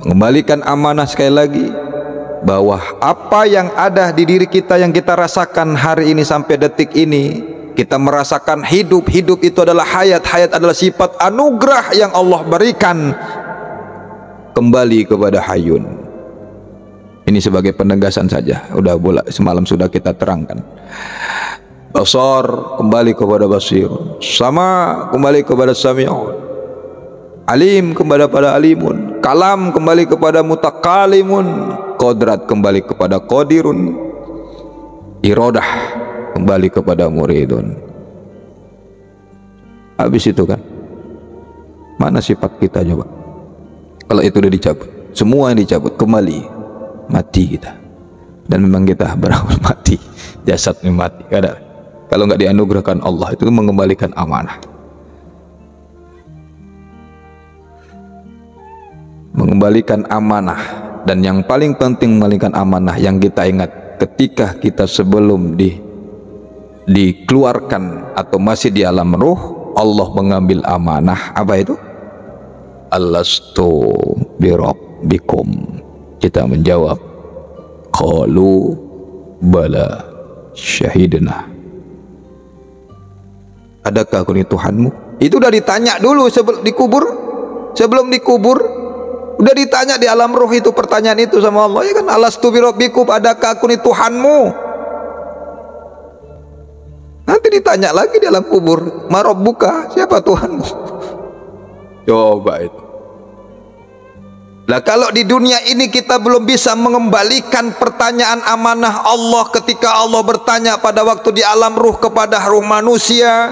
Mengembalikan amanah sekali lagi, bahwa apa yang ada di diri kita yang kita rasakan hari ini sampai detik ini, kita merasakan hidup itu adalah hayat adalah sifat anugerah yang Allah berikan, kembali kepada Hayyun. Ini sebagai penegasan saja, udah bola semalam sudah kita terangkan. Basar kembali kepada Basir, Sama kembali kepada Sami'un, Alim kembali kepada Alimun, Kalam kembali kepada Mutakalimun, Qodrat kembali kepada Qadirun, Iradah kembali kepada Muridun. Habis itu kan, mana sifat kita coba? Kalau itu udah dicabut, semua yang dicabut, kembali mati kita. Dan memang kita berakhir mati, jasadnya mati. Kalau nggak dianugerahkan Allah, itu mengembalikan amanah. Mengembalikan amanah, dan yang paling penting mengembalikan amanah yang kita ingat ketika kita sebelum dikeluarkan atau masih di alam ruh, Allah mengambil amanah. Apa itu? Alastu birabbikum. Kita menjawab, qalu bala syahidna. Adakah aku ini Tuhanmu? Itu udah ditanya dulu sebelum dikubur udah ditanya di alam ruh itu, pertanyaan itu sama Allah, ya kan? Alastu birabbikum, adakah aku ini Tuhanmu? Nanti ditanya lagi di alam kubur, ma rabbuka, siapa Tuhanmu? Coba itu. Lah kalau di dunia ini kita belum bisa mengembalikan pertanyaan amanah Allah ketika Allah bertanya pada waktu di alam ruh kepada ruh manusia,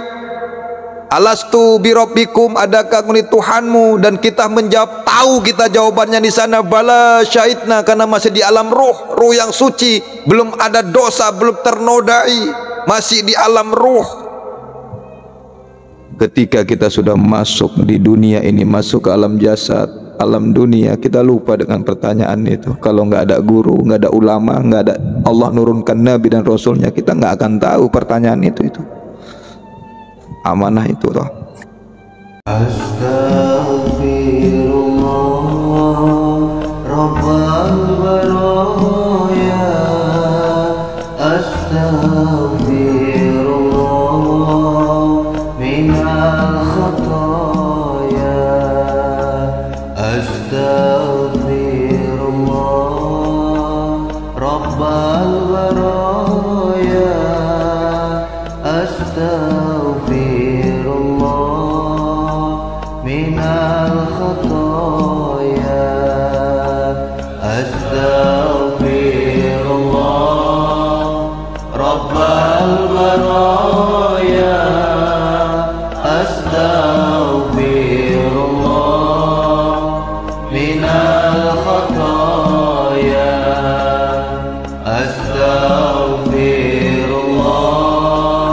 alastu birabbikum, adakah aku ini Tuhanmu, dan kita menjawab, tahu kita jawabannya di sana, bala syahidna, karena masih di alam ruh yang suci, belum ada dosa, belum ternodai, masih di alam ruh. Ketika kita sudah masuk di dunia ini, masuk ke alam jasad, alam dunia, kita lupa dengan pertanyaan itu. Kalau nggak ada guru, nggak ada ulama, nggak ada Allah nurunkan Nabi dan Rasulnya, kita nggak akan tahu pertanyaan itu. Amanah itu toh. Astaghfirullah Rabbal baraya, astaghfirullah minal khataya, astaghfirullah Rabbal baraya, astaghfirullah minal khataya, astaghfirullah Rabbal baraya, astaghfirullah minal khataya, astaghfirullah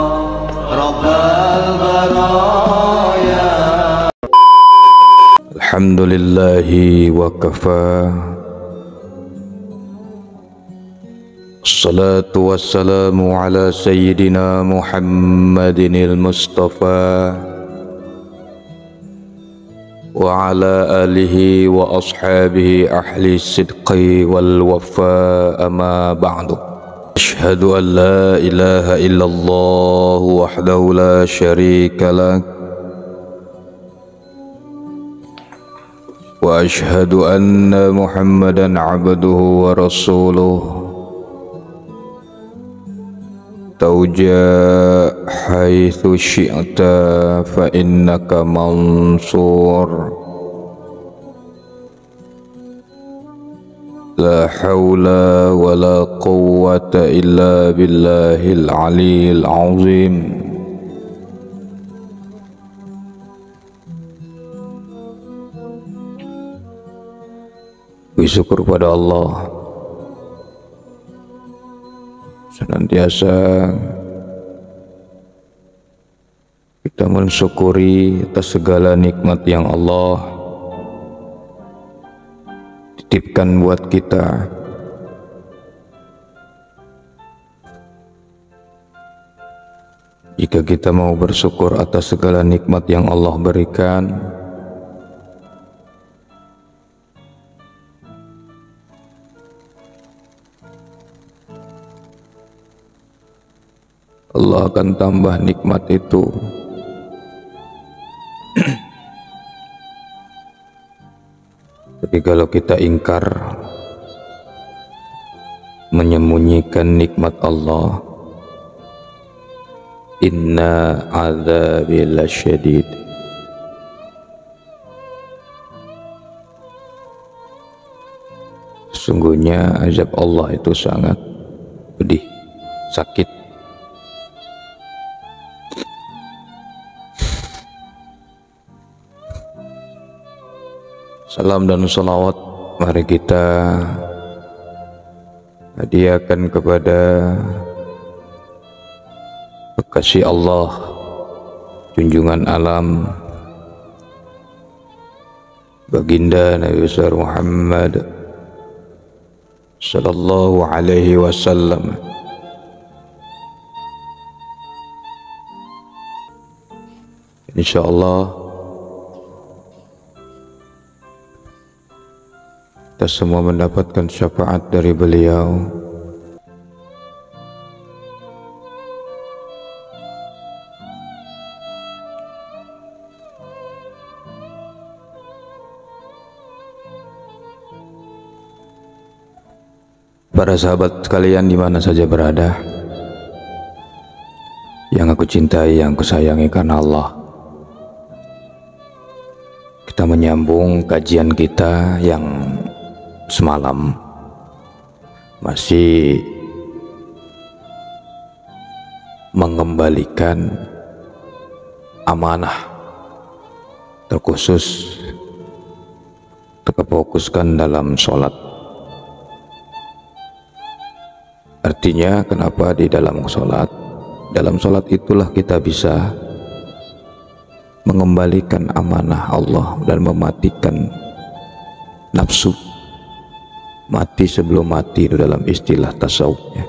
Rabbal baraya. Alhamdulillahi wa kafa, assalatu wassalamu ala sayyidina Muhammadinil Mustafa wa ala alihi wa ashabihi ahli sidqi wal wafa, amma ba'du. Ashhadu an la ilaha illallah wahdahu la syarika lah, wa ashhadu anna Muhammadan abduhu wa rasuluh. Tauja haitsu syi'ta fa innaka mansur. La haula wa la quwwata illa billahil aliyyil azim. Bersyukur pada Allah, senantiasa kita mensyukuri atas segala nikmat yang Allah titipkan buat kita. Jika kita mau bersyukur atas segala nikmat yang Allah berikan, Allah akan tambah nikmat itu. Tapi kalau kita ingkar, menyembunyikan nikmat Allah, inna adzabi lasyadid, sesungguhnya azab Allah itu sangat pedih, sakit. Salam dan salawat mari kita hadiahkan kepada kekasih Allah, junjungan alam, baginda Nabi besar Muhammad sallallahu alaihi wasallam. Insyaallah kita semua mendapatkan syafaat dari beliau. Para sahabat sekalian di mana saja berada, yang aku cintai, yang aku sayangi karena Allah, kita menyambung kajian kita yang semalam masih mengembalikan amanah, terkhusus terfokuskan dalam sholat. Artinya kenapa di dalam sholat? Dalam sholat itulah kita bisa mengembalikan amanah Allah dan mematikan nafsu. Mati sebelum mati itu dalam istilah tasawufnya.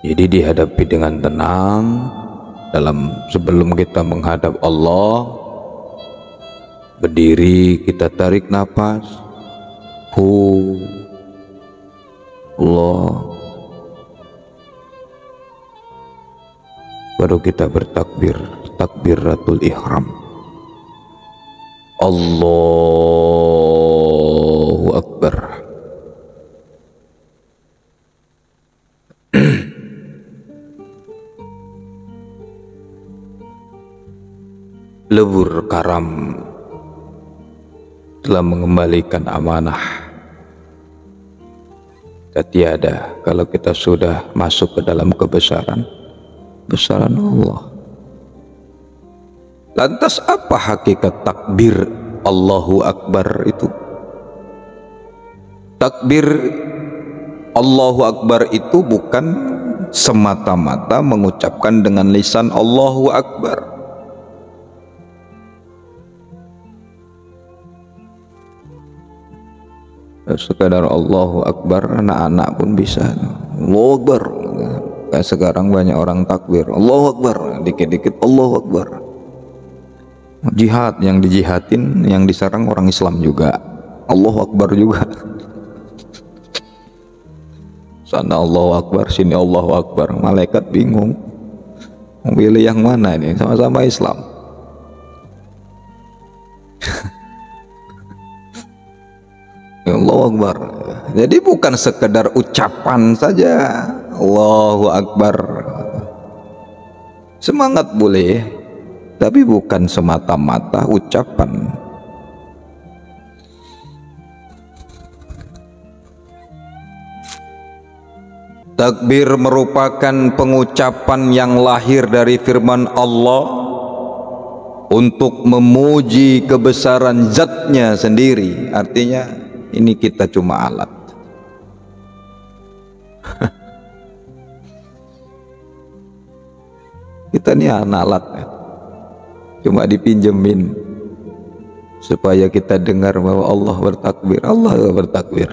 Jadi dihadapi dengan tenang sebelum kita menghadap Allah. Berdiri, kita tarik nafas, Allah, baru kita bertakbir, takbiratul ihram, Allahu Akbar. Lebur karam telah mengembalikan amanah. Tiada kalau kita sudah masuk ke dalam kebesaran Allah. Lantas apa hakikat takbir Allahu Akbar itu? Takbir Allahu Akbar itu bukan semata-mata mengucapkan dengan lisan Allahu Akbar. Sekadar Allahu Akbar, anak-anak pun bisa Allahu Akbar. Kayak sekarang banyak orang takbir Allahu Akbar, dikit-dikit Allahu Akbar. Jihad, yang dijihadin, yang diserang orang Islam juga Allahu Akbar juga. Sana Allahu Akbar, sini Allahu Akbar. Malaikat bingung mau pilih yang mana ini, sama-sama Islam. Allahu Akbar. Jadi bukan sekedar ucapan saja Allahu Akbar. Semangat boleh, tapi bukan semata-mata ucapan. Takbir merupakan pengucapan yang lahir dari firman Allah untuk memuji kebesaran zatnya sendiri. Artinya ini kita cuma alat. Kita ini alat, cuma dipinjemin supaya kita dengar bahwa Allah bertakbir. Allah juga bertakbir.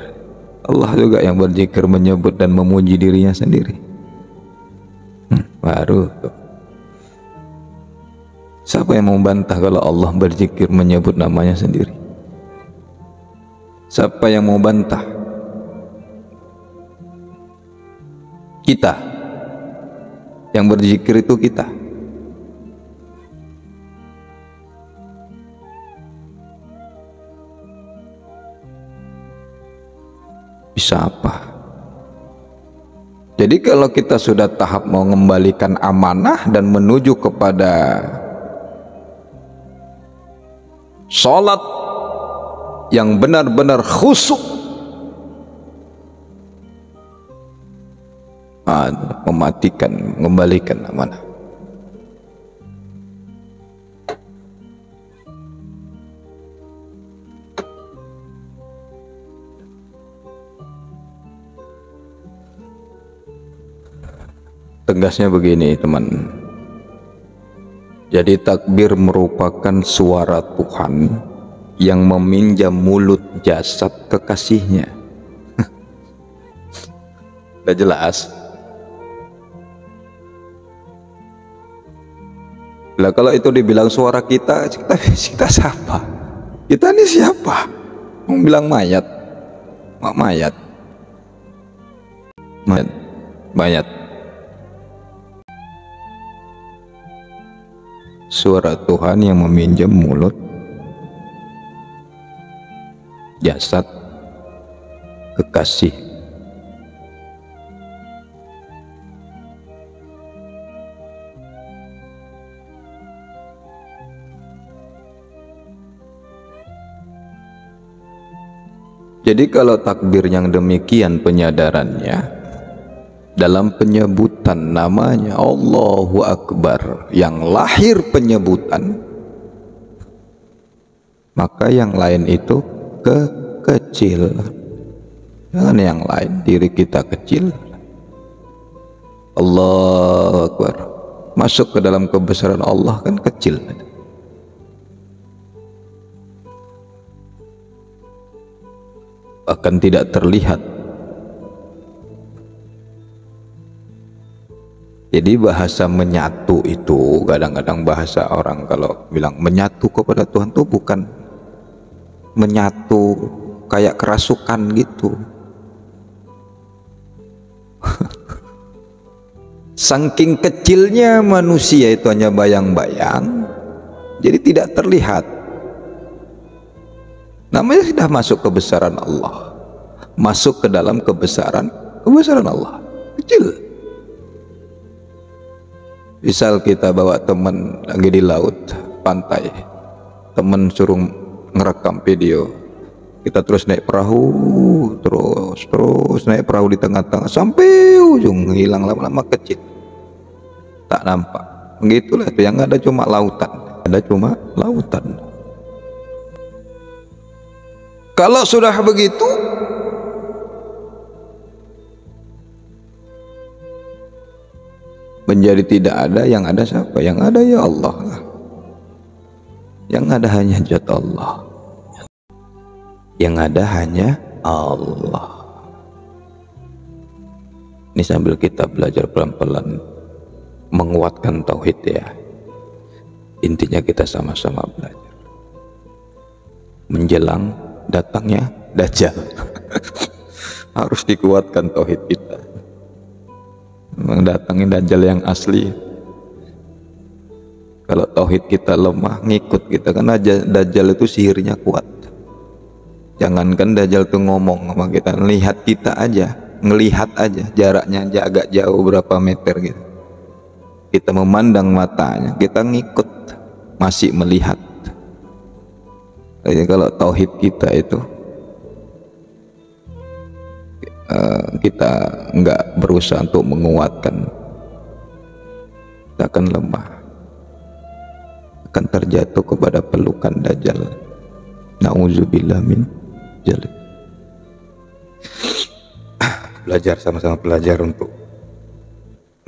Allah juga yang berzikir, menyebut dan memuji dirinya sendiri. Baru tuh. Siapa yang membantah kalau Allah berzikir, menyebut namanya sendiri? Siapa yang mau bantah? Kita. Yang berzikir itu kita. Bisa apa? Jadi kalau kita sudah tahap mau mengembalikan amanah dan menuju kepada sholat yang benar-benar khusyuk, mematikan, mengembalikan amanah. Tegasnya begini teman, jadi takbir merupakan suara Tuhan yang meminjam mulut jasad kekasihnya. Udah jelas? Lah kalau itu dibilang suara kita siapa? Kita ini siapa? Mau bilang mayat? Mayat. Suara Tuhan yang meminjam mulut jasad kekasih. Jadi kalau takbir yang demikian penyadarannya, dalam penyebutan namanya Allahu Akbar yang lahir penyebutan, maka yang lain itu kecil. Jangan yang lain, diri kita kecil. Allahu Akbar, masuk ke dalam kebesaran Allah kan kecil. Bahkan tidak terlihat. Jadi bahasa menyatu itu kadang-kadang bahasa orang kalau bilang menyatu kepada Tuhan itu bukan menyatu kayak kerasukan gitu. Saking kecilnya manusia itu hanya bayang-bayang, jadi tidak terlihat. Namanya sudah masuk kebesaran Allah, masuk ke dalam kebesaran Allah, kecil. Misal kita bawa teman lagi di laut, pantai, teman suruh ngerekam video, kita terus naik perahu, terus naik perahu di tengah-tengah sampai ujung, hilang lama-lama kecil, tak nampak. Begitulah itu, yang ada cuma lautan, Kalau sudah begitu, menjadi tidak ada, yang ada siapa? Yang ada ya Allah. Yang ada hanya zat Allah. Yang ada hanya Allah. Ini sambil kita belajar pelan-pelan menguatkan tauhid ya. Intinya kita sama-sama belajar. Menjelang datangnya Dajjal. Harus dikuatkan tauhid kita. Mendatangi Dajjal yang asli. Kalau tauhid kita lemah, ngikut kita kan. Dajjal itu sihirnya kuat. Jangankan Dajjal itu ngomong sama kita, ngelihat kita aja, jaraknya aja agak jauh berapa meter gitu, kita memandang matanya, kita ngikut, masih melihat. Jadi kalau tauhid kita itu kita enggak berusaha untuk menguatkan, kita akan lemah, akan terjatuh kepada pelukan Dajjal. Na'udzubillah min dzalik. Belajar, sama-sama belajar untuk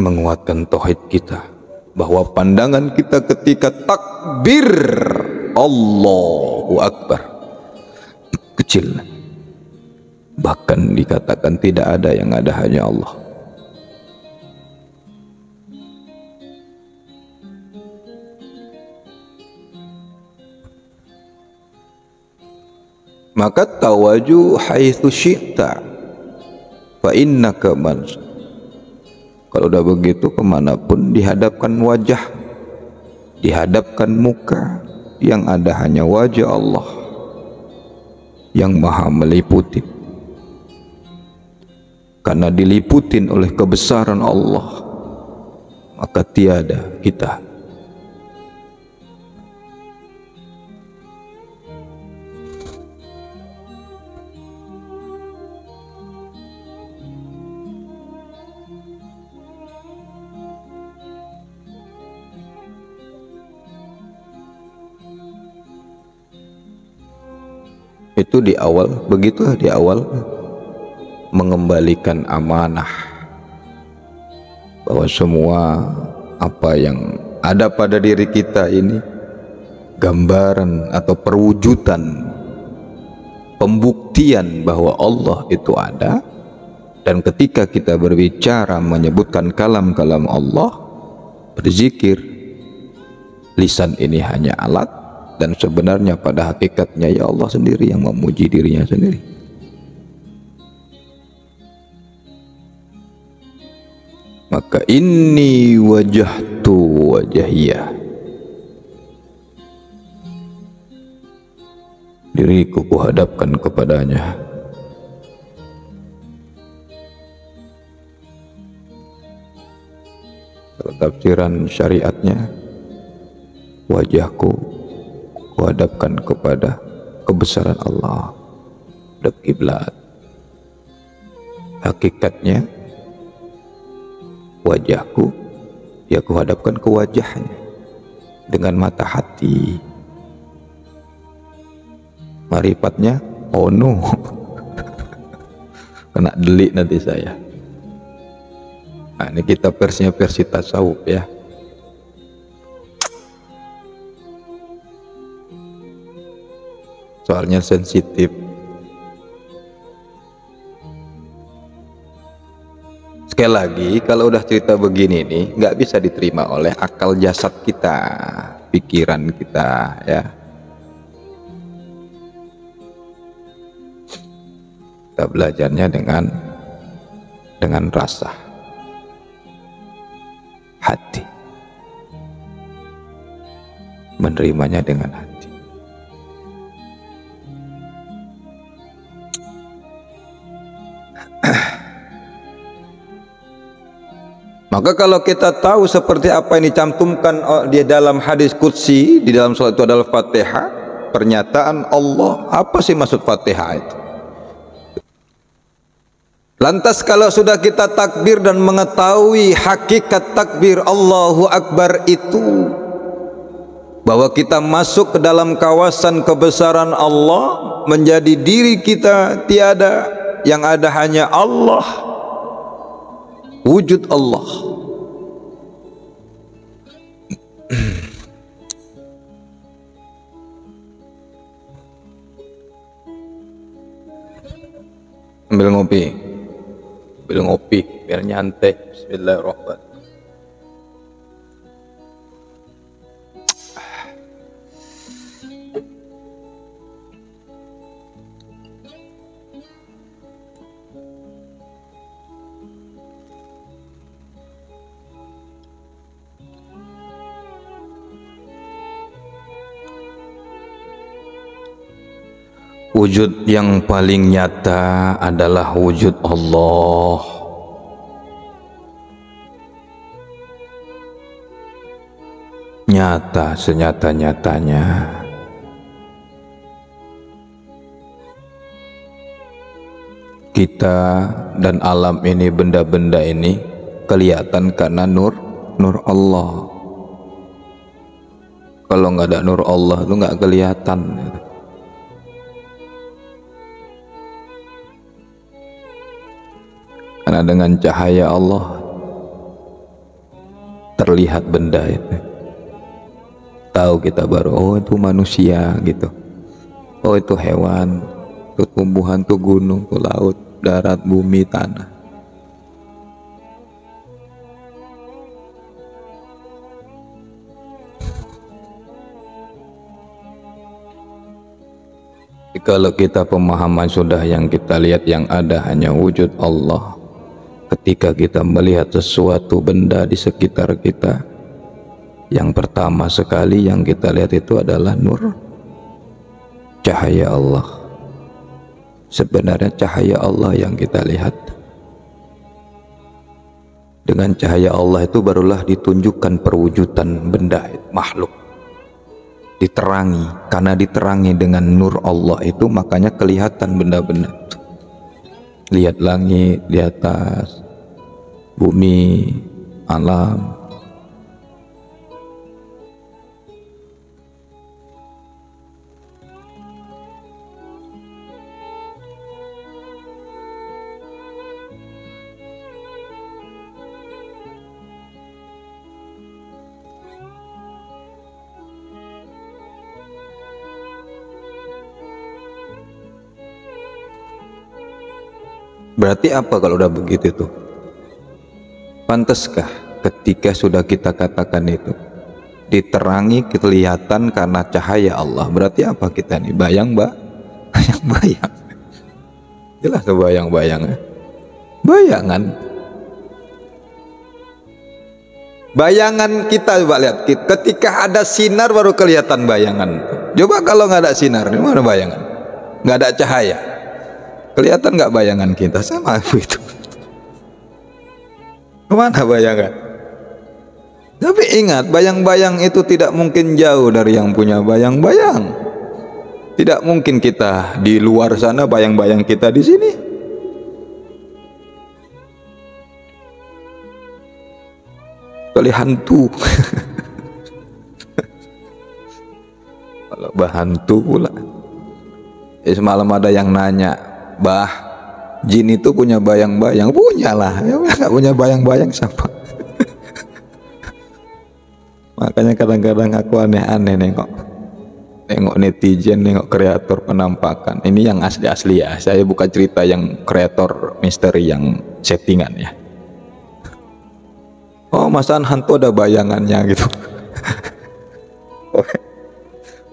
menguatkan tauhid kita, bahwa pandangan kita ketika takbir Allahu Akbar kecil. Bahkan dikatakan tidak ada, yang ada hanya Allah. maka tawaju haitsu syi'ta fa innaka mansur. Kalau udah begitu kemanapun dihadapkan wajah, dihadapkan muka, yang ada hanya wajah Allah yang maha meliputi. Karena diliputin oleh kebesaran Allah, maka tiada kita. Itu di awal, begitulah di awal mengembalikan amanah, bahwa semua apa yang ada pada diri kita ini gambaran atau perwujudan pembuktian bahwa Allah itu ada. Dan ketika kita berbicara menyebutkan kalam-kalam Allah, berzikir, lisan ini hanya alat, dan sebenarnya pada hakikatnya ya Allah sendiri yang memuji dirinya sendiri. Maka inni wajahtu wajahiyah, diriku kuhadapkan kepadanya. Kalau tafsiran syariatnya, wajahku kuhadapkan kepada kebesaran Allah, hadap kiblat. Hakikatnya wajahku ya kuhadapkan ke wajahnya dengan mata hati. Marifatnya oh no kena delik nanti saya. Nah, ini kita versinya versi tasawuf ya. Soalnya sensitif. Sekali lagi, kalau udah cerita begini nih, nggak bisa diterima oleh akal jasad kita, pikiran kita ya. Kita belajarnya dengan rasa hati, menerimanya dengan hati. Maka kalau kita tahu seperti apa yang dicantumkan di dalam hadis qudsi, di dalam salat itu adalah Fatihah, pernyataan Allah, apa sih maksud Fatihah itu? Lantas kalau sudah kita takbir dan mengetahui hakikat takbir Allahu Akbar itu, bahwa kita masuk ke dalam kawasan kebesaran Allah, menjadi diri kita tiada, yang ada hanya Allah, wujud Allah. Ambil ngopi biar nyantai. Bismillahirrahmanirrahim. Wujud yang paling nyata adalah wujud Allah. Nyata senyata-nyatanya. Kita dan alam ini, benda-benda ini kelihatan karena nur Allah. Kalau nggak ada nur Allah itu nggak kelihatan. Karena dengan cahaya Allah terlihat benda itu. Tahu kita baru, oh itu manusia gitu. Oh itu hewan, itu tumbuhan, itu gunung, itu laut, darat, bumi, tanah. Kalau kita pemahaman sudah yang kita lihat yang ada hanya wujud Allah, ketika kita melihat sesuatu benda di sekitar kita, yang pertama sekali yang kita lihat itu adalah nur, cahaya Allah. Sebenarnya cahaya Allah yang kita lihat. Dengan cahaya Allah itu barulah ditunjukkan perwujudan benda, makhluk. Diterangi, karena diterangi dengan nur Allah itu makanya kelihatan benda-benda itu. Lihat langit di atas, bumi, alam. Berarti apa kalau udah begitu tuh? Pantaskah ketika sudah kita katakan itu diterangi kelihatan karena cahaya Allah? Berarti apa kita nih? Bayang-bayang. Jelas tuh bayang-bayang. Bayangan. Bayangan kita coba lihat. Ketika ada sinar baru kelihatan bayangan. Coba kalau nggak ada sinar, gimana bayangan? Nggak ada cahaya. Kelihatan nggak bayangan kita? Sama itu. Kemana bayangan? Tapi ingat, bayang-bayang itu tidak mungkin jauh dari yang punya bayang-bayang. Tidak mungkin kita di luar sana, bayang-bayang kita di sini. Kali hantu. Kalau hantu pula. Semalam ada yang nanya, "Bah, jin itu punya bayang-bayang?" Punyalah, ya nggak punya bayang-bayang siapa? Makanya kadang-kadang aku aneh-aneh nengok netizen, nengok kreator penampakan. Ini yang asli-asli ya, saya bukan cerita yang kreator misteri yang settingan ya. Oh, masa hantu ada bayangannya gitu.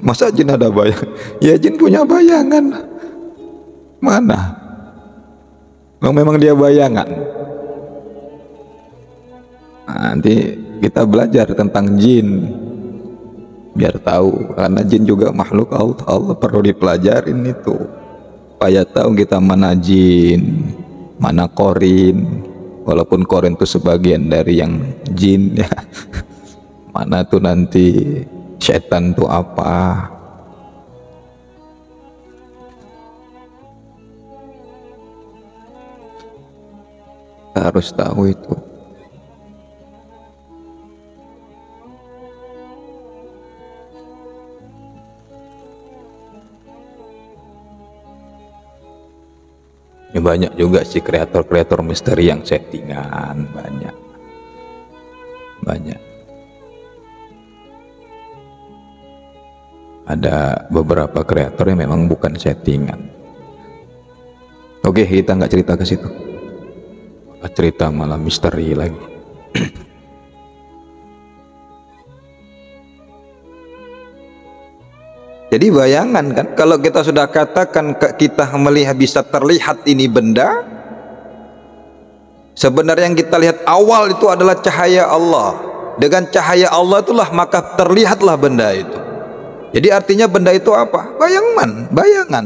Masa jin ada bayang? Ya jin punya bayangan. Mana? Memang dia bayangan. Nanti kita belajar tentang jin biar tahu, karena jin juga makhluk Allah. Allah perlu dipelajarin itu supaya tahu kita mana jin, mana korin. Walaupun korin itu sebagian dari yang jin ya. Mana tuh nanti setan tuh apa. Kita harus tahu itu. Ya, banyak juga sih kreator-kreator misteri yang settingan, banyak. Ada beberapa kreator yang memang bukan settingan. Oke, kita nggak cerita ke situ. Cerita malah misteri lagi. Jadi bayangan kan, kalau kita sudah katakan kita melihat bisa terlihat ini benda, sebenarnya yang kita lihat awal itu adalah cahaya Allah. Dengan cahaya Allah itulah maka terlihatlah benda itu. Jadi artinya benda itu apa? Bayangan.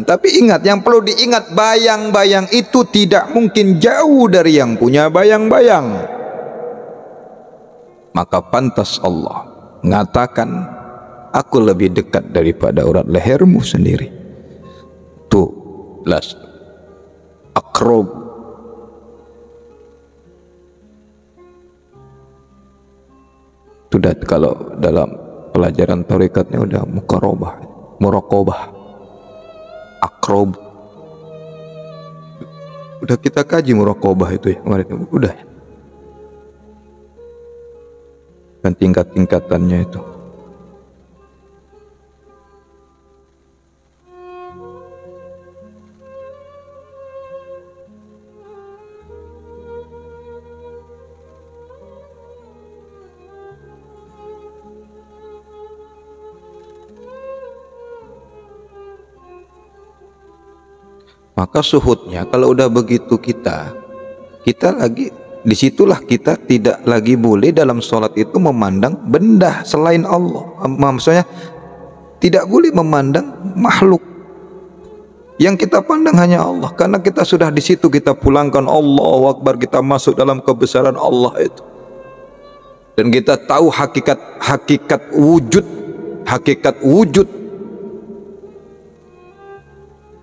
Tapi ingat, yang perlu diingat, bayang-bayang itu tidak mungkin jauh dari yang punya bayang-bayang. Maka pantas Allah mengatakan, aku lebih dekat daripada urat lehermu sendiri. Tuh, las akrob. Sudah kalau dalam pelajaran tarekatnya udah muraqabah, akrob. Udah kita kaji muraqabah itu ya kemarin, udah ya. Dan tingkat-tingkatannya itu. Maka suhudnya kalau udah begitu kita lagi disitulah kita tidak lagi boleh dalam sholat itu memandang benda selain Allah. Maksudnya tidak boleh memandang makhluk. Yang kita pandang hanya Allah, karena kita sudah di situ, kita pulangkan Allahu Akbar, kita masuk dalam kebesaran Allah itu. Dan kita tahu hakikat wujud.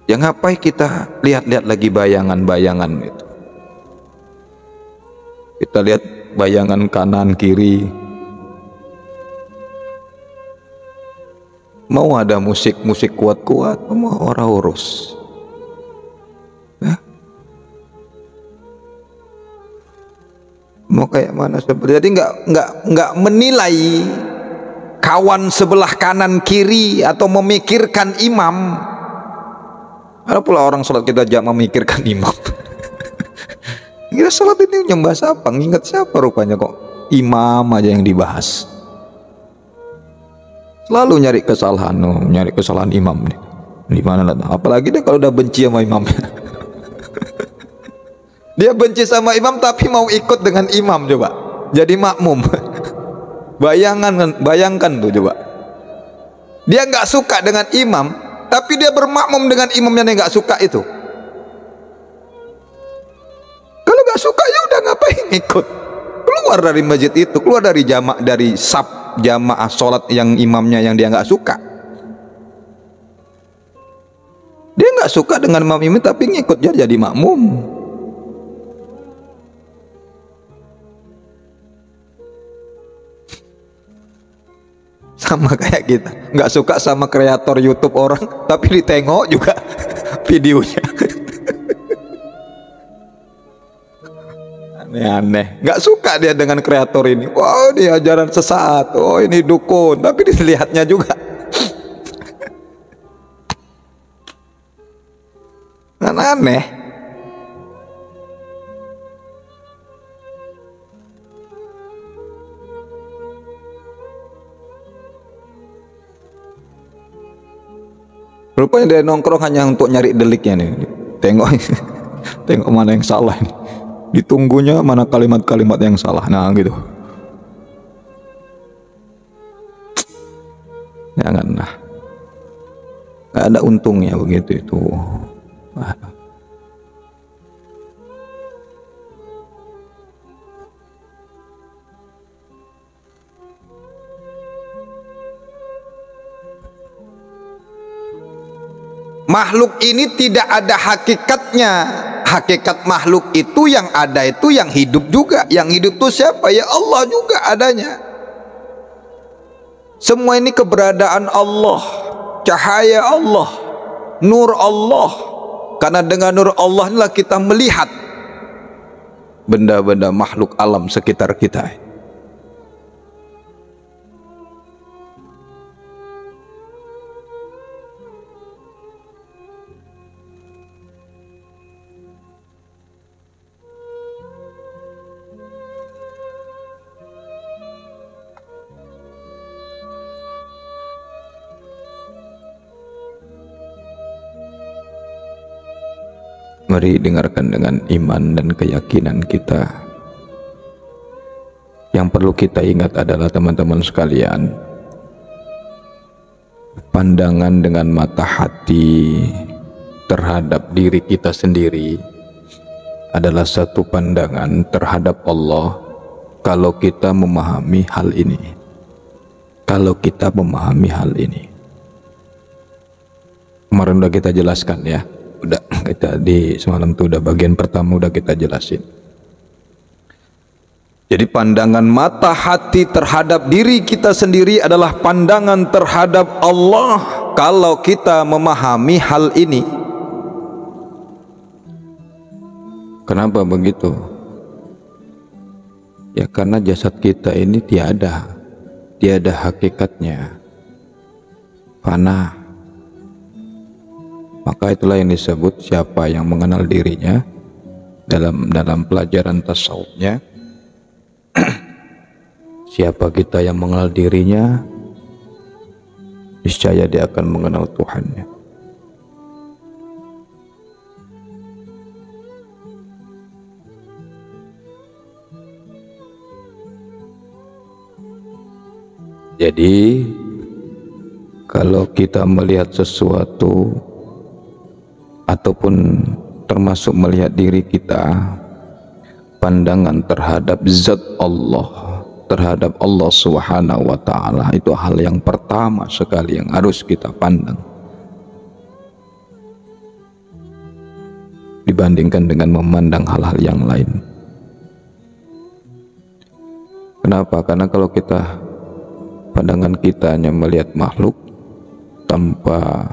Yang ngapain kita lihat-lihat lagi bayangan-bayangan itu? Kita lihat bayangan kanan kiri. Mau ada musik kuat-kuat, mau orang urus. Ya? Mau kayak mana seperti. Jadi nggak menilai kawan sebelah kanan kiri atau memikirkan imam. Ada pula orang sholat kita jangan memikirkan imam. Kira sholat ini nyembah siapa? Nginget siapa rupanya kok imam aja yang dibahas. Selalu nyari kesalahan imam nih. Di mana lah? Apalagi dia kalau udah benci sama imamnya. Dia benci sama imam tapi mau ikut dengan imam, coba. Jadi makmum. Bayangkan tuh coba. Dia nggak suka dengan imam, tapi dia bermakmum dengan imamnya yang nggak suka itu. Kalau nggak suka ya udah ngapain ikut? Keluar dari masjid itu, keluar dari jamaah sholat yang imamnya yang dia nggak suka. Dia nggak suka dengan imam ini tapi ngikut dia jadi makmum. Sama kayak kita nggak suka sama kreator YouTube orang tapi ditengok juga videonya. Aneh-aneh, nggak suka dia dengan kreator ini. Wah, dia ajaran sesat, oh ini dukun, tapi dilihatnya juga. Kan aneh. Rupanya dia nongkrong hanya untuk nyari deliknya nih. Tengok mana yang salah ini. Ditunggunya mana kalimat-kalimat yang salah. Nah gitu. Janganlah. Gak ada untungnya begitu itu. Makhluk ini tidak ada hakikatnya. Hakikat makhluk itu yang ada itu yang hidup juga. Yang hidup itu siapa? Ya Allah juga adanya. Semua ini keberadaan Allah, cahaya Allah, nur Allah. Karena dengan nur Allah inilah kita melihat benda-benda makhluk alam sekitar kita. Mari dengarkan dengan iman dan keyakinan kita. Yang perlu kita ingat adalah teman-teman sekalian, pandangan dengan mata hati terhadap diri kita sendiri adalah satu pandangan terhadap Allah kalau kita memahami hal ini. Kalau kita memahami hal ini. Kemarin udah kita jelaskan ya. Udah kita di semalam tuh udah bagian pertama udah kita jelasin. Jadi pandangan mata hati terhadap diri kita sendiri adalah pandangan terhadap Allah kalau kita memahami hal ini. Kenapa begitu? Ya karena jasad kita ini tiada hakikatnya, fana. Maka itulah yang disebut siapa yang mengenal dirinya dalam pelajaran tasawufnya. Siapa kita yang mengenal dirinya, niscaya dia akan mengenal Tuhannya. Jadi kalau kita melihat sesuatu ataupun termasuk melihat diri kita, pandangan terhadap zat Allah, terhadap Allah Subhanahu wa ta'ala, itu hal yang pertama sekali yang harus kita pandang dibandingkan dengan memandang hal-hal yang lain. Kenapa? Karena kalau pandangan kita hanya melihat makhluk, tanpa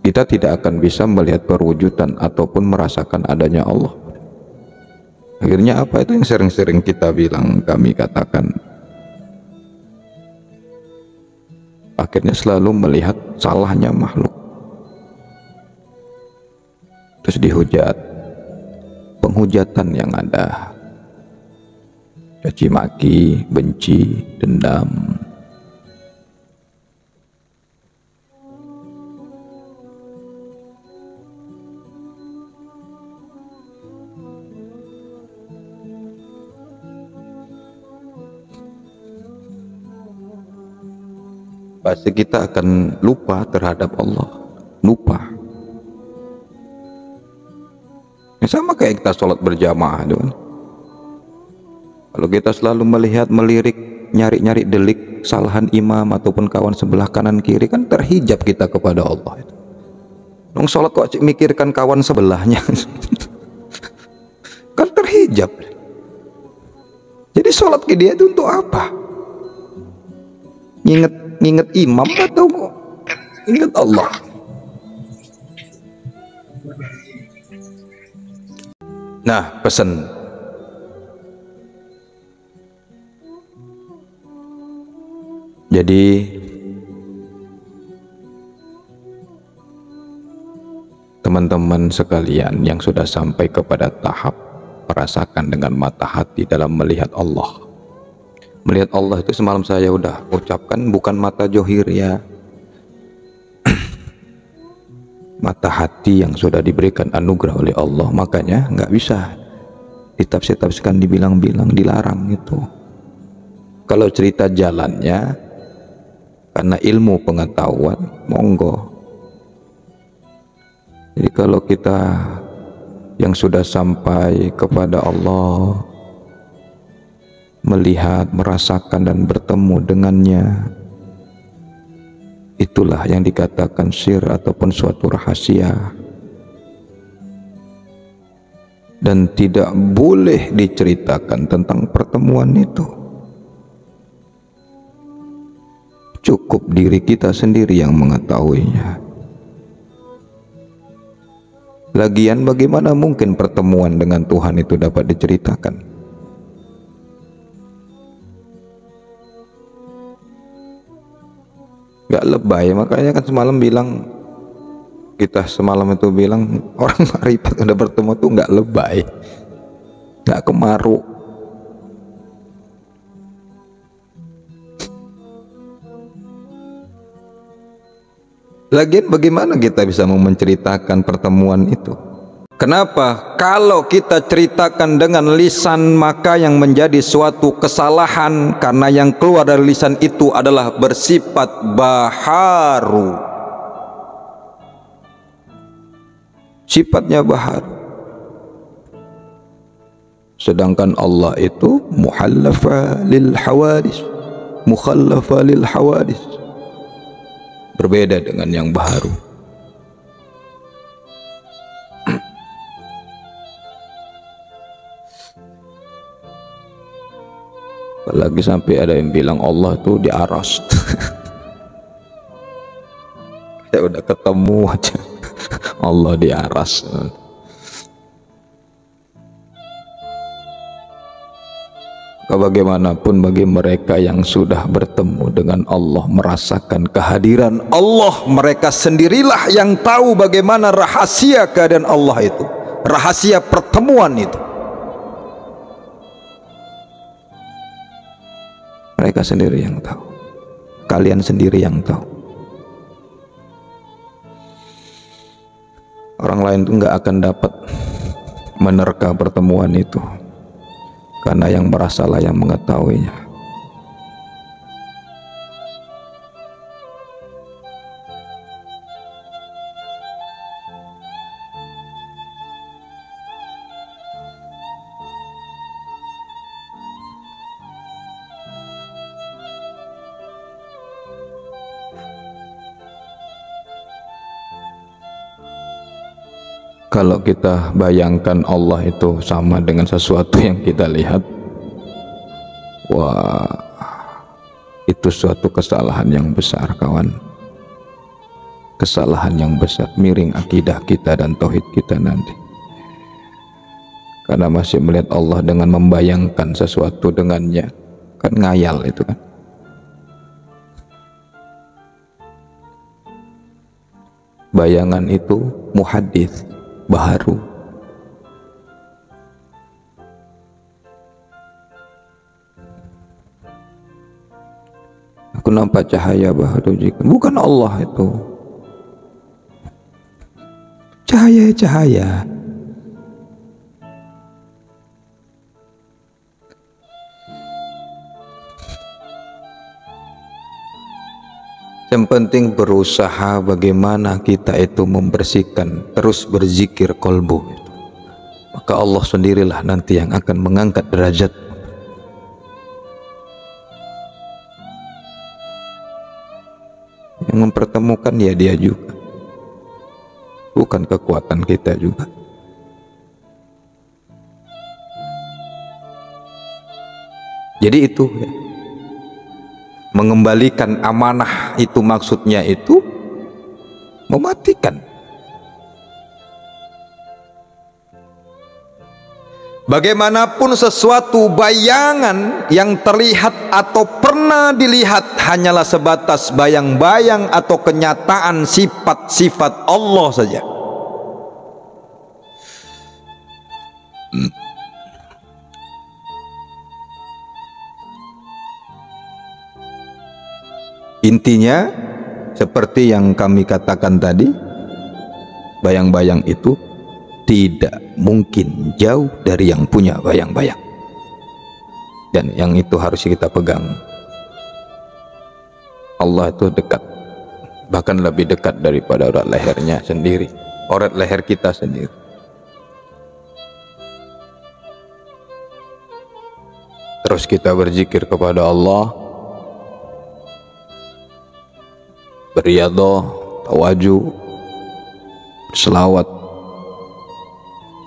kita tidak akan bisa melihat perwujudan ataupun merasakan adanya Allah. Akhirnya apa itu yang sering-sering kita bilang, kami katakan, akhirnya selalu melihat salahnya makhluk, terus dihujat, penghujatan yang ada, caci maki, benci, dendam. Pasti kita akan lupa terhadap Allah, lupa. Sama kayak kita sholat berjamaah itu kan. Kalau kita selalu melihat, melirik, nyari-nyari delik kesalahan imam ataupun kawan sebelah kanan kiri, kan terhijab kita kepada Allah. Nong sholat kok mikirkan kawan sebelahnya, kan terhijab. Jadi sholat ke dia itu untuk apa? Nginget imam atau ingat Allah? Nah, pesan jadi teman-teman sekalian yang sudah sampai kepada tahap merasakan dengan mata hati dalam melihat Allah. Melihat Allah itu semalam saya udah ucapkan, bukan mata johir ya, mata hati yang sudah diberikan anugerah oleh Allah. Makanya nggak bisa ditafsir-tafsirkan, dibilang-bilang, dilarang itu. Kalau cerita jalannya karena ilmu pengetahuan, monggo. Jadi kalau kita yang sudah sampai kepada Allah, melihat, merasakan dan bertemu dengannya, itulah yang dikatakan sir ataupun suatu rahasia, dan tidak boleh diceritakan tentang pertemuan itu. Cukup diri kita sendiri yang mengetahuinya. Lagian bagaimana mungkin pertemuan dengan Tuhan itu dapat diceritakan? Gak lebay. Makanya kan semalam bilang, kita semalam itu bilang, orang marifat udah bertemu tuh gak lebay, gak kemaru. Lagian bagaimana kita bisa menceritakan pertemuan itu? Kenapa? Kalau kita ceritakan dengan lisan, maka yang menjadi suatu kesalahan, karena yang keluar dari lisan itu adalah bersifat baharu, sifatnya baharu. Sedangkan Allah itu muhallafa lil hawadis, mukhallafa lil hawadis, berbeda dengan yang baharu. Apalagi sampai ada yang bilang Allah tuh di aras. Saya udah ketemu aja Allah di aras. Bagaimanapun bagi mereka yang sudah bertemu dengan Allah, merasakan kehadiran Allah, mereka sendirilah yang tahu bagaimana rahasia keadaan Allah itu, rahasia pertemuan itu. Mereka sendiri yang tahu, kalian sendiri yang tahu. Orang lain tuh nggak akan dapat menerka pertemuan itu, karena yang merasalah yang mengetahuinya. Kalau kita bayangkan Allah itu sama dengan sesuatu yang kita lihat, wah, itu suatu kesalahan yang besar, kawan. Kesalahan yang besar, miring akidah kita dan tauhid kita nanti. Karena masih melihat Allah dengan membayangkan sesuatu dengannya, kan ngayal itu kan. Bayangan itu muhadits, baharu. Aku nampak cahaya baharu jika bukan Allah itu. Cahaya-cahaya. Yang penting berusaha bagaimana kita itu membersihkan, terus berzikir kolbu itu. Maka Allah sendirilah nanti yang akan mengangkat derajat. Yang mempertemukan ya dia juga, bukan kekuatan kita juga. Jadi itu ya, mengembalikan amanah itu maksudnya itu mematikan. Bagaimanapun sesuatu bayangan yang terlihat atau pernah dilihat hanyalah sebatas bayang-bayang atau kenyataan sifat-sifat Allah saja. Intinya seperti yang kami katakan tadi, bayang-bayang itu tidak mungkin jauh dari yang punya bayang-bayang, dan yang itu harus kita pegang. Allah itu dekat, bahkan lebih dekat daripada orat lehernya sendiri, orat leher kita sendiri. Terus kita berzikir kepada Allah, beriadah, tawaju, berselawat,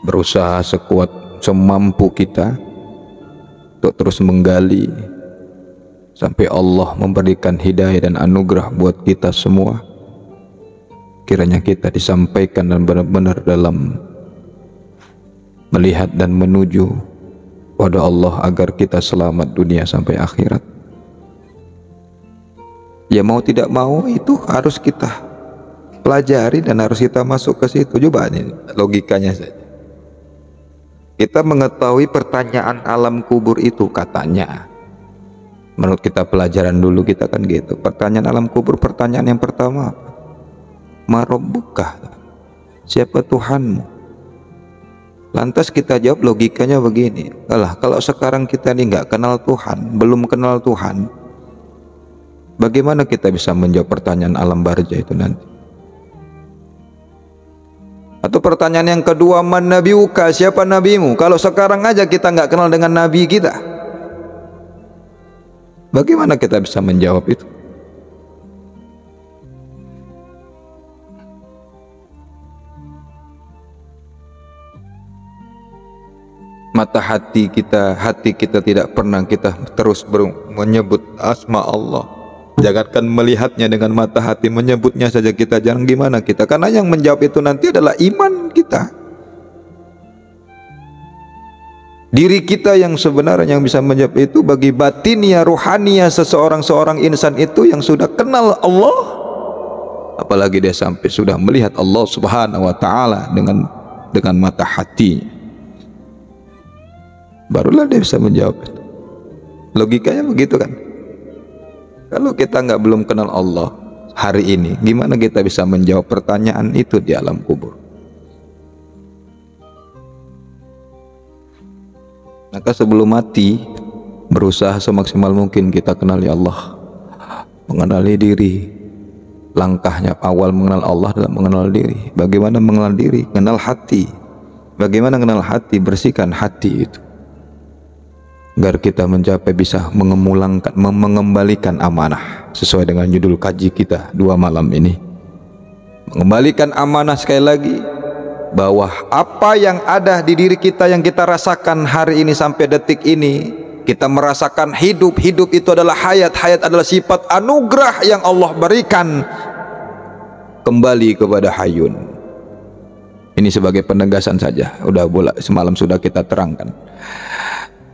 berusaha sekuat semampu kita untuk terus menggali sampai Allah memberikan hidayah dan anugerah buat kita semua. Kiranya kita disampaikan dan benar-benar dalam melihat dan menuju pada Allah agar kita selamat dunia sampai akhirat. Ya mau tidak mau itu harus kita pelajari dan harus kita masuk ke situ. Coba ini logikanya saja. Kita mengetahui pertanyaan alam kubur itu, katanya menurut kita pelajaran dulu kita kan gitu. Pertanyaan alam kubur, pertanyaan yang pertama, Ma Rabbuka, siapa Tuhanmu? Lantas kita jawab logikanya begini, alah kalau sekarang kita ini nggak kenal Tuhan, belum kenal Tuhan, bagaimana kita bisa menjawab pertanyaan alam barja itu nanti? Atau pertanyaan yang kedua, man nabiuka, siapa nabimu? Kalau sekarang aja kita nggak kenal dengan nabi kita, bagaimana kita bisa menjawab itu? Mata hati kita tidak pernah kita terus menyebut asma Allah. Jangankan melihatnya dengan mata hati, menyebutnya saja kita jarang. Gimana kita? Karena yang menjawab itu nanti adalah iman kita, diri kita yang sebenarnya yang bisa menjawab itu. Bagi batinnya, ruhaninya seorang insan itu yang sudah kenal Allah, apalagi dia sampai sudah melihat Allah Subhanahu wa Ta'ala dengan mata hatinya, barulah dia bisa menjawab itu. Logikanya begitu kan? Kalau kita belum kenal Allah hari ini, gimana kita bisa menjawab pertanyaan itu di alam kubur? Maka sebelum mati, berusaha semaksimal mungkin kita kenali Allah, mengenali diri. Langkahnya awal mengenal Allah adalah mengenal diri. Bagaimana mengenal diri? Kenal hati. Bagaimana kenal hati? Bersihkan hati itu, agar kita mencapai bisa mengembalikan amanah sesuai dengan judul kaji kita 2 malam ini. Mengembalikan amanah, sekali lagi, bahwa apa yang ada di diri kita yang kita rasakan hari ini sampai detik ini, kita merasakan hidup itu adalah hayat adalah sifat anugerah yang Allah berikan kembali kepada Hayyun. Ini sebagai penegasan saja, udah bola semalam sudah kita terangkan.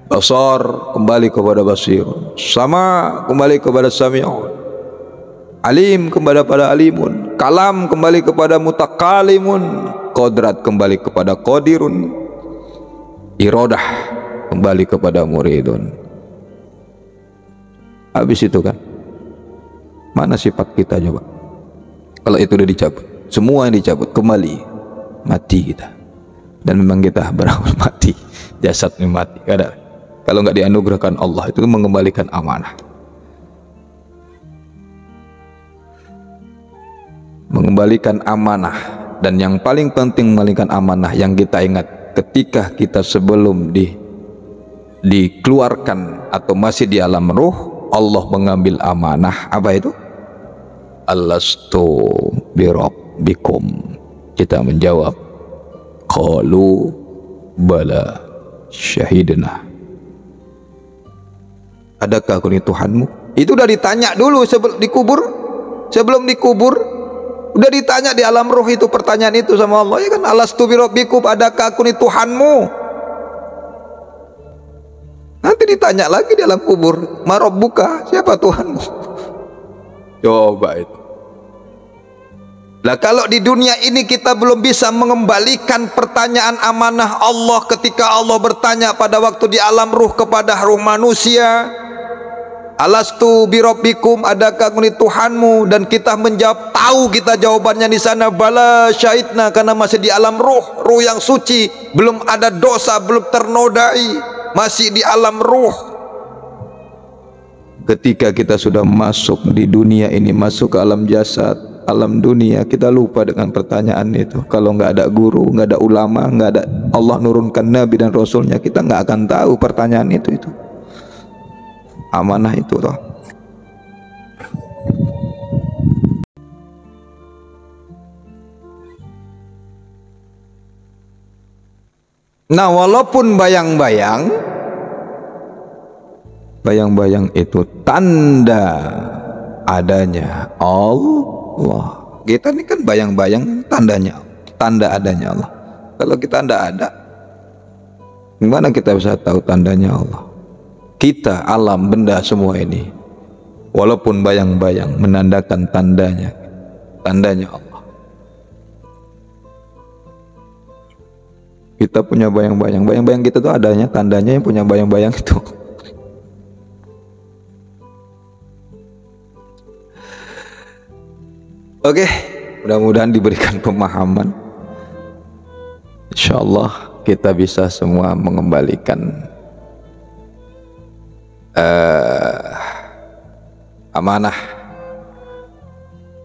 Basar kembali kepada Basir, Sama kembali kepada Sami'un, Alim kepada Alimun, Kalam kembali kepada Mutakalimun, Qodrat kembali kepada Qadirun, Iradah kembali kepada Muridun. Habis itu kan, mana sifat kita coba? Kalau itu udah dicabut, semua yang dicabut kembali, mati kita. Dan memang kita berawal mati, jasadnya mati. Kalau nggak dianugerahkan Allah, itu mengembalikan amanah. Mengembalikan amanah. Dan yang paling penting mengembalikan amanah yang kita ingat ketika kita sebelum dikeluarkan atau masih di alam ruh, Allah mengambil amanah. Apa itu? Alastu birabbikum. Kita menjawab, qalu bala syahidna. Adakah aku ini Tuhanmu? Itu udah ditanya dulu sebelum dikubur. Sebelum dikubur udah ditanya di alam ruh itu, pertanyaan itu sama Allah, ya kan? Alastu birabbikum, adakah aku ini Tuhanmu? Nanti ditanya lagi di alam kubur, ma rabbuka, siapa Tuhanmu? Coba itu. Lah kalau di dunia ini kita belum bisa mengembalikan pertanyaan amanah Allah ketika Allah bertanya pada waktu di alam ruh kepada ruh manusia, alastu birabbikum, adakah aku ini Tuhanmu? Dan kita menjawab, tahu kita jawabannya di sana, bala syahidna, karena masih di alam ruh yang suci, belum ada dosa, belum ternodai, masih di alam ruh. Ketika kita sudah masuk di dunia ini, masuk ke alam jasad, alam dunia, kita lupa dengan pertanyaan itu. Kalau nggak ada guru, nggak ada ulama, nggak ada Allah nurunkan Nabi dan Rasulnya, kita nggak akan tahu pertanyaan itu. Amanah itu toh. Nah, walaupun bayang-bayang itu tanda adanya Allah. Kita ini kan bayang-bayang tanda adanya Allah. Kalau kita tidak ada, gimana kita bisa tahu tandanya Allah? Kita, alam, benda semua ini, walaupun bayang-bayang, menandakan tandanya Allah. Kita punya bayang-bayang kita tuh adanya tandanya yang punya bayang-bayang itu. Oke, mudah-mudahan diberikan pemahaman. Insyaallah kita bisa semua mengembalikan amanah.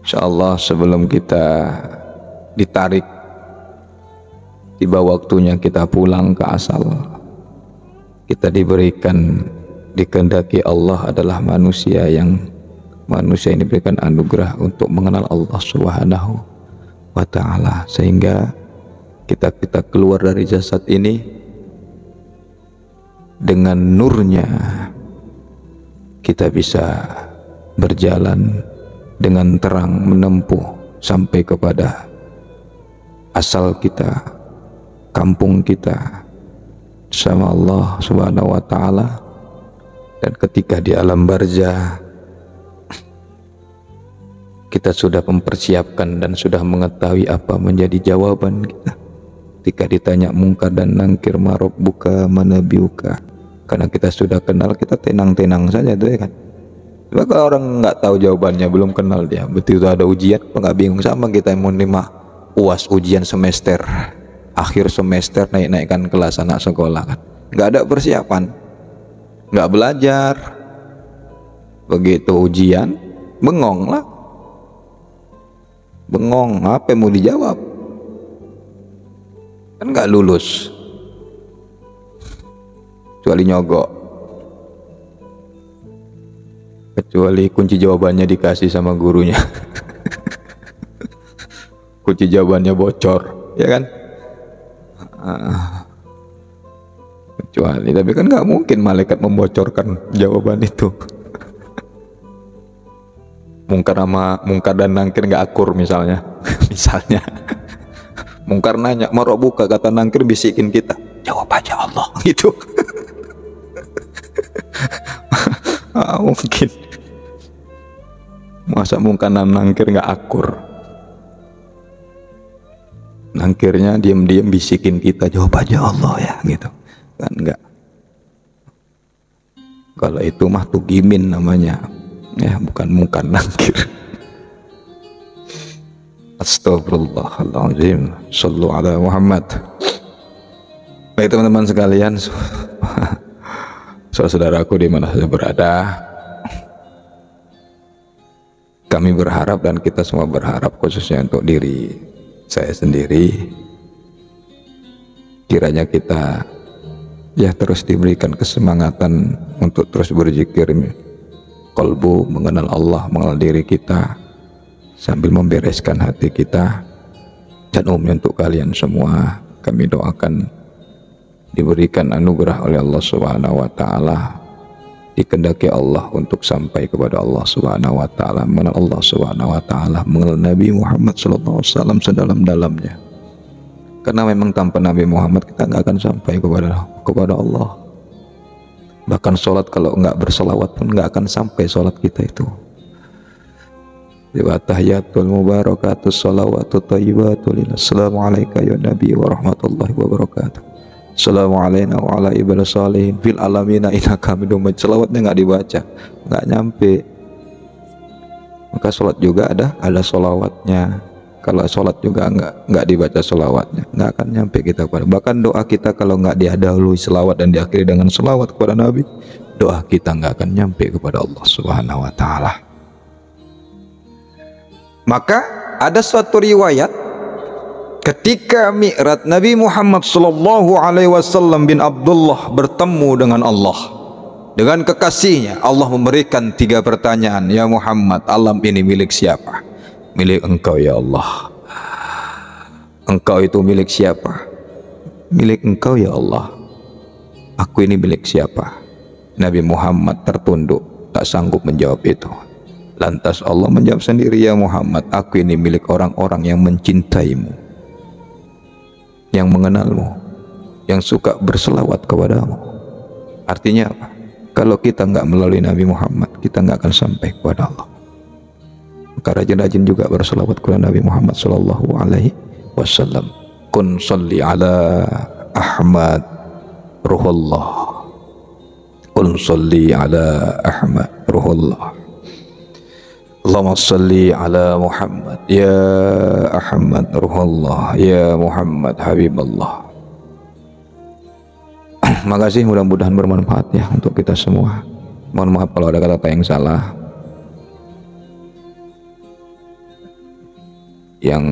Insyaallah sebelum kita ditarik, tiba waktunya kita pulang ke asal, kita dikehendaki Allah adalah manusia yang ini diberikan anugerah untuk mengenal Allah Subhanahu wa ta'ala, sehingga kita keluar dari jasad ini dengan nurnya, kita bisa berjalan dengan terang menempuh sampai kepada asal kita, kampung kita sama Allah Subhanahu wa ta'ala. Dan ketika di alam barzah kita sudah mempersiapkan dan sudah mengetahui apa menjadi jawaban kita ketika ditanya mungkar dan nangkir, ma rabbuka, ma nabiyuka. Karena kita sudah kenal, kita tenang-tenang saja tuh, ya kan. Coba kalau orang nggak tahu jawabannya, belum kenal dia, betul itu ada ujian, apa nggak bingung? Sama kita yang mau nerima UAS, ujian semester akhir semester, naikkan kelas anak sekolah, kan nggak ada persiapan, nggak belajar, begitu ujian bengong lah. Bengong, apa yang mau dijawab? Kan nggak lulus, kecuali nyogok, kecuali kunci jawabannya dikasih sama gurunya. Kunci jawabannya bocor, ya kan? Kecuali, tapi kan nggak mungkin malaikat membocorkan jawaban itu. Mungkar dan nangkir nggak akur misalnya. Misalnya mungkar nanya mau buka, kata nangkir bisikin kita, jawab aja Allah gitu. Mungkin masa mungkar dan nangkir nggak akur. Nangkirnya diam-diam bisikin kita, jawab aja Allah ya gitu kan. Enggak, kalau itu mah tugimin namanya ya, bukan mungkar nangkir. Astagfirullahaladzim, sallu ala Muhammad. Baik teman-teman sekalian, saudaraku di mana saja berada, kami berharap dan kita semua berharap, khususnya untuk diri saya sendiri, kiranya kita ya terus diberikan kesemangatan untuk terus berzikir, qalbu, mengenal Allah, mengenal diri kita, sambil membereskan hati kita. Dan umumnya untuk kalian semua, kami doakan diberikan anugerah oleh Allah Subhanahu wa taala, dikehendaki Allah untuk sampai kepada Allah Subhanahu wa taala, mengenal Allah Subhanahu wa taala, mengenal Nabi Muhammad sallallahu alaihi wasallam sedalam-dalamnya. Karena memang tanpa Nabi Muhammad kita nggak akan sampai kepada Allah. Bahkan sholat kalau nggak bersolawat pun nggak akan sampai sholat kita itu. Wa tahiyatul mubarakatus sholawatut thayyibatul lillah. Assalamualaikum ya Nabi wa rahmatullahi wa barakatuh. Assalamualaikum wa ala ibadillah sholihin fil alamina innaka hamidum majid. Selawatnya nggak dibaca, nggak nyampe. Maka sholat juga ada sholawatnya. Kalau sholat juga nggak dibaca sholawatnya, nggak akan nyampe kita kepada. Bahkan doa kita kalau nggak didahului selawat dan diakhiri dengan selawat kepada Nabi, doa kita nggak akan nyampe kepada Allah Subhanahu wa taala. Maka ada suatu riwayat ketika Mi'raj Nabi Muhammad sallallahu alaihi wasallam bin Abdullah bertemu dengan Allah, dengan kekasihnya. Allah memberikan 3 pertanyaan. Ya Muhammad, alam ini milik siapa? Milik engkau ya Allah. Engkau itu milik siapa? Milik engkau ya Allah. Aku ini milik siapa? Nabi Muhammad tertunduk, tak sanggup menjawab itu. Lantas Allah menjawab sendiri, ya Muhammad, aku ini milik orang-orang yang mencintaimu, yang mengenalmu, yang suka berselawat kepadamu. Artinya apa? Kalau kita nggak melalui Nabi Muhammad, kita nggak akan sampai kepada Allah. Maka rajin-rajin juga berselawat kepada Nabi Muhammad sallallahu alaihi wasallam. Kun salli ala Ahmad ruhullah. Kun salli ala Ahmad ruhullah. Allahumma salli ala Muhammad ya Ahmad ruhullah ya Muhammad Habiballah. Makasih, mudah-mudahan bermanfaat ya untuk kita semua. Mohon maaf kalau ada kata-kata yang salah, yang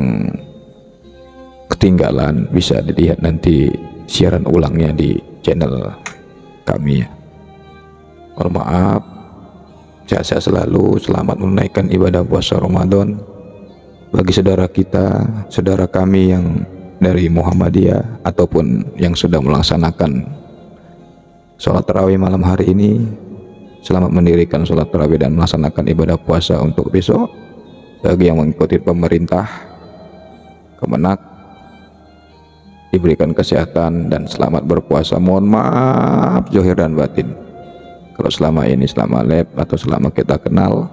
ketinggalan bisa dilihat nanti siaran ulangnya di channel kami ya. Mohon maaf. Sehat-sehat selalu, selamat menunaikan ibadah puasa Ramadan. Bagi saudara kita, saudara kami yang dari Muhammadiyah ataupun yang sudah melaksanakan sholat tarawih malam hari ini, selamat mendirikan sholat tarawih dan melaksanakan ibadah puasa untuk besok. Bagi yang mengikuti pemerintah Kemenak, diberikan kesehatan dan selamat berpuasa. Mohon maaf zahir dan batin kalau selama ini, selama lab atau selama kita kenal,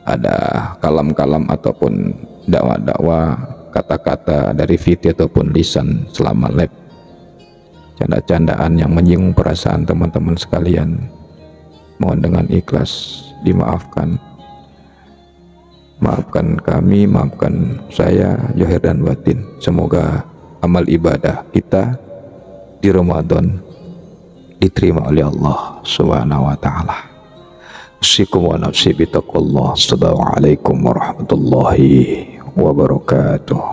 ada kalam-kalam ataupun dakwah-dakwah, kata-kata dari fiti ataupun lisan selama lab, canda-candaan yang menyinggung perasaan teman-teman sekalian, mohon dengan ikhlas dimaafkan. Maafkan kami, maafkan saya, zahir dan batin. Semoga amal ibadah kita di Ramadan diterima oleh Allah Subhanahu wa taala. Usikum wa nafsi bitaqwallah. Assalamualaikum warahmatullahi wabarakatuh.